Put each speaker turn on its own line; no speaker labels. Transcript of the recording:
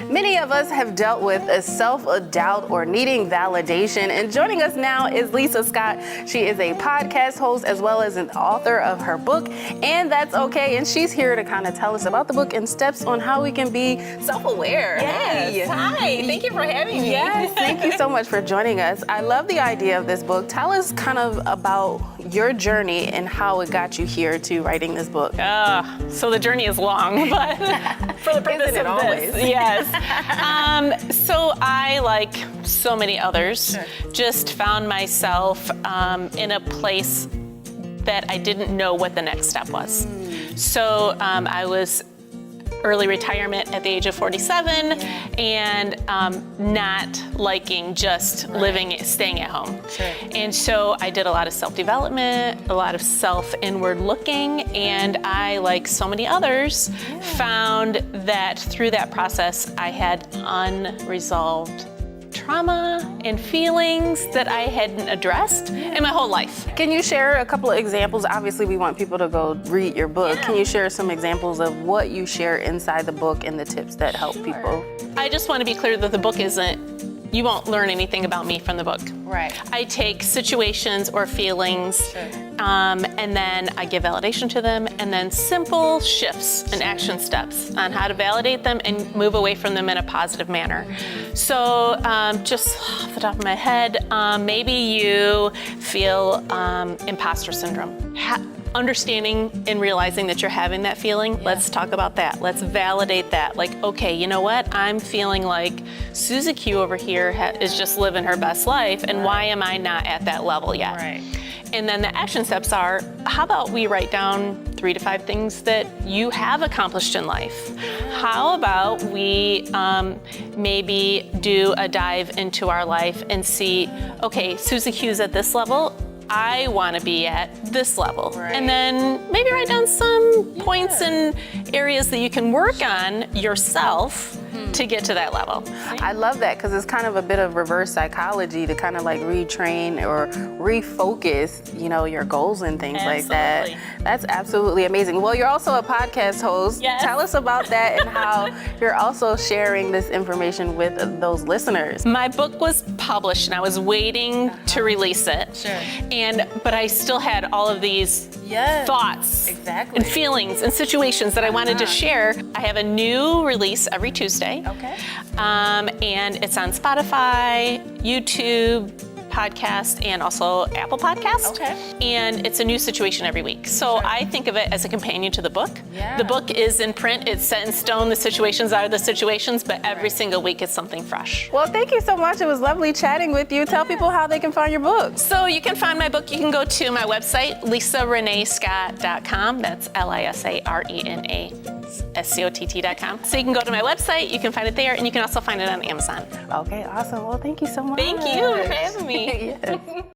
Many of us have dealt with a self-doubt or needing validation, and joining us now is Lisa Scott. She is a podcast host as well as an author of her book, And That's Okay, and she's here to kind of tell us about the book and steps on how we can be self-aware.
Yes.
Hey.
Hi, thank you for having me.
Yes, thank you so much for joining us. I love the idea of this book. Tell us kind of about your journey and how it got you here to writing this book.
So the journey is long, but for the purpose
Isn't it
of
always?
this, yes. So I, like so many others, just found myself in a place that I didn't know what the next step was. So I was early retirement at the age of 47 and not liking just living, staying at home. And so I did a lot of self-development, a lot of self-inward looking, and I, like so many others, found that through that process I had unresolved trauma and feelings that I hadn't addressed in my whole life.
Can you share a couple of examples? Obviously, we want people to go read your book. Can you share some examples of what you share inside the book and the tips that help people?
I just want to be clear that the book you won't learn anything about me from the book.
Right.
I take situations or feelings, and then I give validation to them, and then simple shifts and action steps on how to validate them and move away from them in a positive manner. So just off the top of my head, maybe you feel imposter syndrome. Understanding and realizing that you're having that feeling, let's talk about that. Let's validate that. Like, okay, you know what? I'm feeling like Susie Q over here is just living her best life, and why am I not at that level yet?
Right.
And then the action steps are, how about we write down 3 to 5 things that you have accomplished in life? How about we maybe do a dive into our life and see, okay, Susie Q's at this level, I want to be at this level. And then maybe write down some points and areas that you can work on yourself to get to that level.
I love that because it's kind of a bit of reverse psychology to kind of like retrain or refocus, you know, your goals and things like that. That's absolutely amazing. Well, you're also a podcast host.
Yes.
Tell us about that and how you're also sharing this information with those listeners.
My book was published and I was waiting to release it. But I still had all of these thoughts and feelings and situations that I wanted to share. I have a new release every Tuesday. And it's on Spotify, YouTube, podcast, and also Apple Podcast. And it's a new situation every week. So I think of it as a companion to the book. The book is in print, it's set in stone, the situations are the situations, but every single week it's something fresh.
Well, thank you so much. It was lovely chatting with you. Tell people how they can find your book.
So you can find my book, you can go to my website, lisarenaescott.com. That's LisaRenaScott.com. So you can go to my website, you can find it there, and you can also find it on Amazon.
Okay, awesome. Well, thank you so much.
Thank you for having me.
Yes.